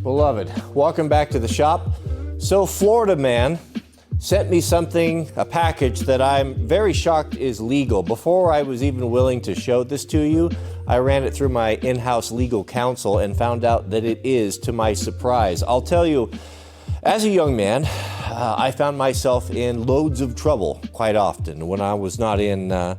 Beloved, welcome back to the shop. So Florida man sent me something, a package that I'm very shocked is legal. Before I was even willing to show this to you, I ran it through my in-house legal counsel and found out that it is, to my surprise. I'll tell you, as a young man, I found myself in loads of trouble quite often when I was not in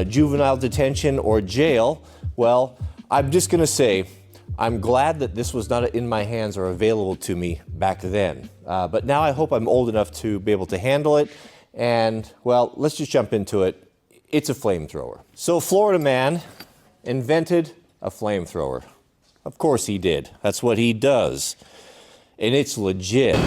juvenile detention or jail. Well, I'm just gonna say, I'm glad that this was not in my hands or available to me back then. But now I hope I'm old enough to be able to handle it. And well, let's just jump into it. It's a flamethrower. So Florida man invented a flamethrower. Of course he did. That's what he does. And it's legit.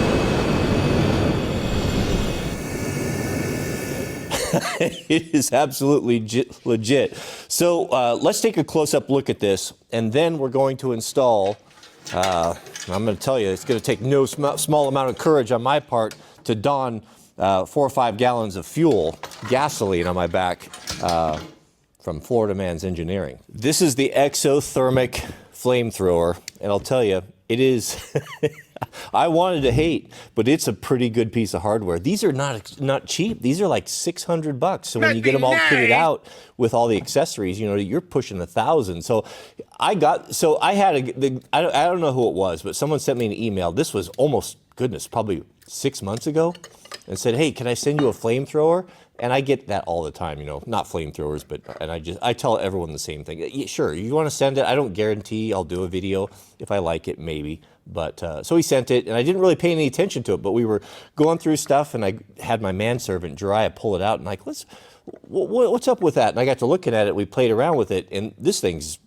It is absolutely legit. So let's take a close-up look at this, and then we're going to install, I'm going to tell you, it's going to take no small amount of courage on my part to don 4 or 5 gallons of fuel, gasoline on my back from Florida Man's Engineering. This is the Exothermic flamethrower, and I'll tell you, it is... I wanted to hate, but it's a pretty good piece of hardware. These are not cheap. These are like $600. So when you get them all kitted out with all the accessories, you know, you're pushing $1,000. So I don't know who it was, but someone sent me an email. This was almost, goodness, probably 6 months ago, and said, hey, can I send you a flamethrower? And I get that all the time, you know, not flamethrowers, but, and I tell everyone the same thing. Yeah, sure, you want to send it? I don't guarantee I'll do a video. If I like it, maybe. But, so he sent it, and I didn't really pay any attention to it, but we were going through stuff, and I had my manservant, Jariah, pull it out, and like, what's up with that? And I got to looking at it, we played around with it, and this thing is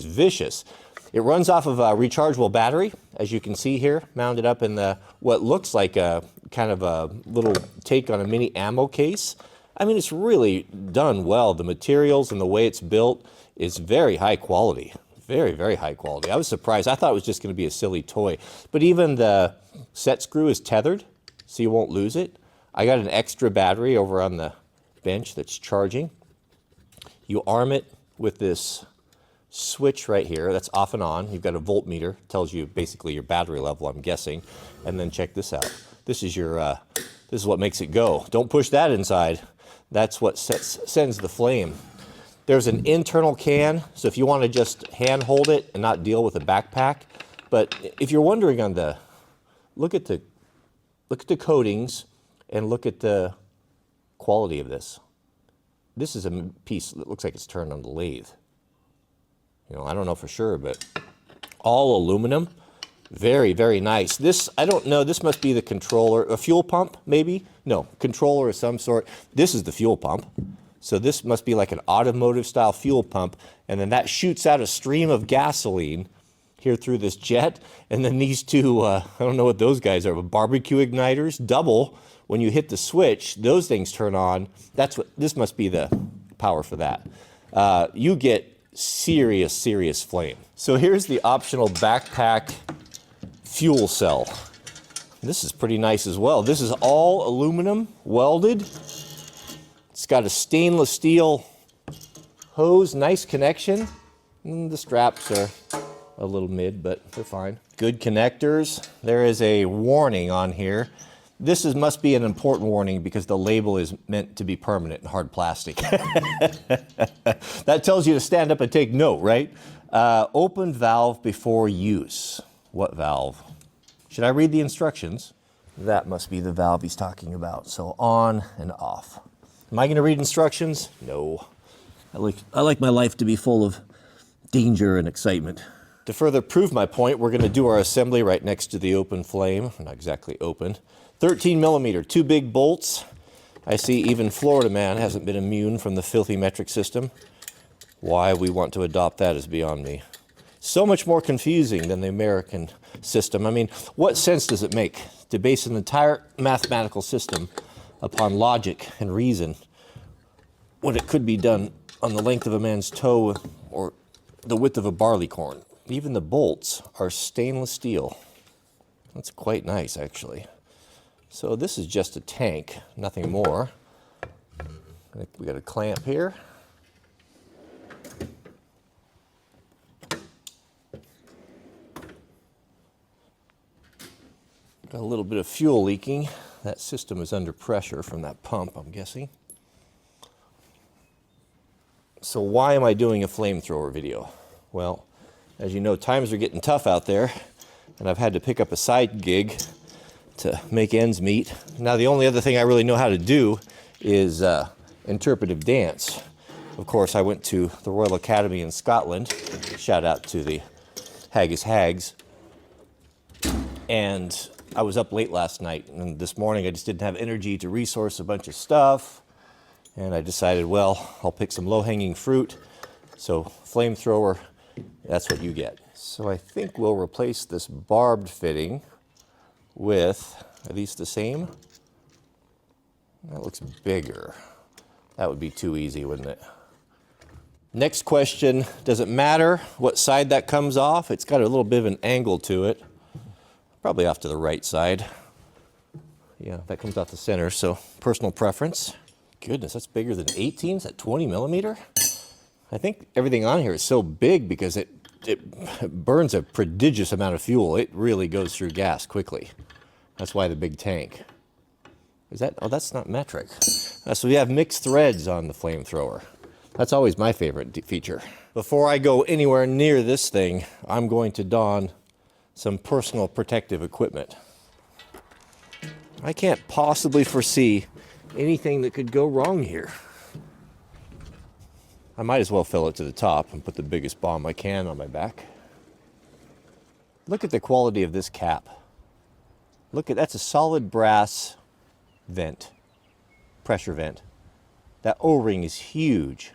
vicious. It runs off of a rechargeable battery, as you can see here, mounted up in the what looks like a kind of a little take on a mini ammo case. I mean, it's really done well. The materials and the way it's built is very high quality. Very, very high quality. I was surprised. I thought it was just going to be a silly toy. But even the set screw is tethered, so you won't lose it. I got an extra battery over on the bench that's charging. You arm it with this switch right here that's off and on. You've got a voltmeter, tells you basically your battery level, I'm guessing. And then check this out. This is your this is what makes it go. Don't push that inside. That's what sends the flame. There's an internal can, so if you want to just hand hold it and not deal with a backpack. But if you're wondering on the look at the coatings and look at the quality of this. This is a piece that looks like it's turned on the lathe. You know, I don't know for sure, but all aluminum. Very, very nice. This, I don't know, this must be the controller, a fuel pump, maybe? No, controller of some sort. This is the fuel pump. So this must be like an automotive style fuel pump, and then that shoots out a stream of gasoline here through this jet, and then these two, I don't know what those guys are, but barbecue igniters, double. When you hit the switch, those things turn on. That's what, this must be the power for that. You get serious, serious flame. So here's the optional backpack fuel cell. This is pretty nice as well. This is all aluminum, welded. It's got a stainless steel hose, nice connection. The straps are a little mid, but they're fine. Good connectors. There is a warning on here. This must be an important warning because the label is meant to be permanent and hard plastic. That tells you to stand up and take note, right? Open valve before use. What valve? Should I read the instructions? That must be the valve he's talking about. So on and off. Am I going to read instructions? No. I like my life to be full of danger and excitement. To further prove my point, we're going to do our assembly right next to the open flame. Not exactly open. 13 millimeter, 2 big bolts. I see even Florida man hasn't been immune from the filthy metric system. Why we want to adopt that is beyond me. So much more confusing than the American system. I mean, what sense does it make to base an entire mathematical system upon logic and reason when it could be done on the length of a man's toe or the width of a barley corn? Even the bolts are stainless steel. That's quite nice, actually. So this is just a tank, nothing more. We got a clamp here. Got a little bit of fuel leaking. That system is under pressure from that pump, I'm guessing. So why am I doing a flamethrower video? Well, as you know, times are getting tough out there, and I've had to pick up a side gig to make ends meet. Now, the only other thing I really know how to do is interpretive dance. Of course, I went to the Royal Academy in Scotland. Shout out to the Haggis Hags. And I was up late last night, and this morning I just didn't have energy to resource a bunch of stuff. And I decided, well, I'll pick some low-hanging fruit. So flamethrower, that's what you get. So I think we'll replace this barbed fitting with, are these the same? That looks bigger. That would be too easy, wouldn't it? Next question, does it matter what side that comes off? It's got a little bit of an angle to it. Probably off to the right side. Yeah, that comes off the center, so personal preference. Goodness, that's bigger than 18? Is that 20 millimeter? I think everything on here is so big because it burns a prodigious amount of fuel. It really goes through gas quickly. That's why the big tank. Is that, oh, that's not metric. So we have mixed threads on the flamethrower. That's always my favorite feature. Before I go anywhere near this thing, I'm going to don some personal protective equipment. I can't possibly foresee anything that could go wrong here. I might as well fill it to the top and put the biggest bomb I can on my back. Look at the quality of this cap. Look at, that's a solid brass vent, pressure vent. That O-ring is huge.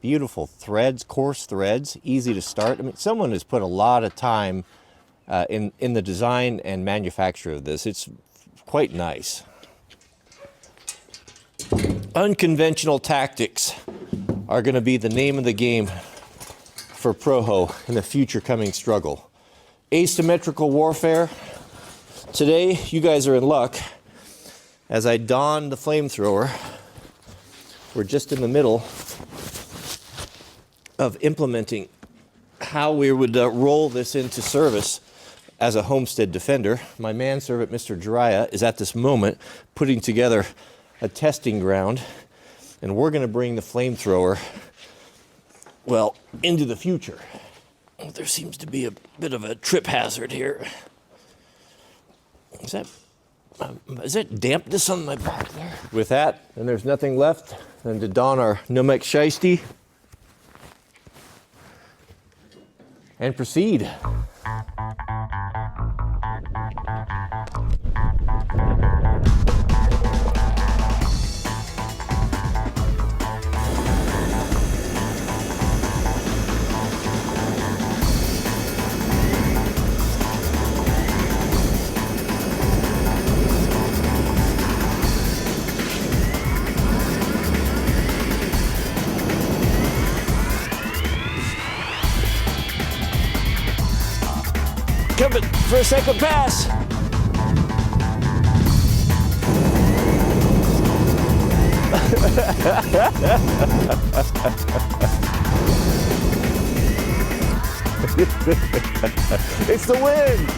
Beautiful threads, coarse threads, easy to start. I mean, someone has put a lot of time in the design and manufacture of this. It's quite nice. Unconventional tactics are going to be the name of the game for Proho in the future coming struggle. Asymmetrical warfare. Today, you guys are in luck. As I don the flamethrower, we're just in the middle of implementing how we would roll this into service as a homestead defender. My manservant, Mr. Jiraiya, is at this moment putting together a testing ground, and we're going to bring the flamethrower, well, into the future. There seems to be a bit of a trip hazard here. Is that dampness on my back there? With that, and there's nothing left than to don our Nomex shiesty and proceed. Coming for a second pass. It's the wind.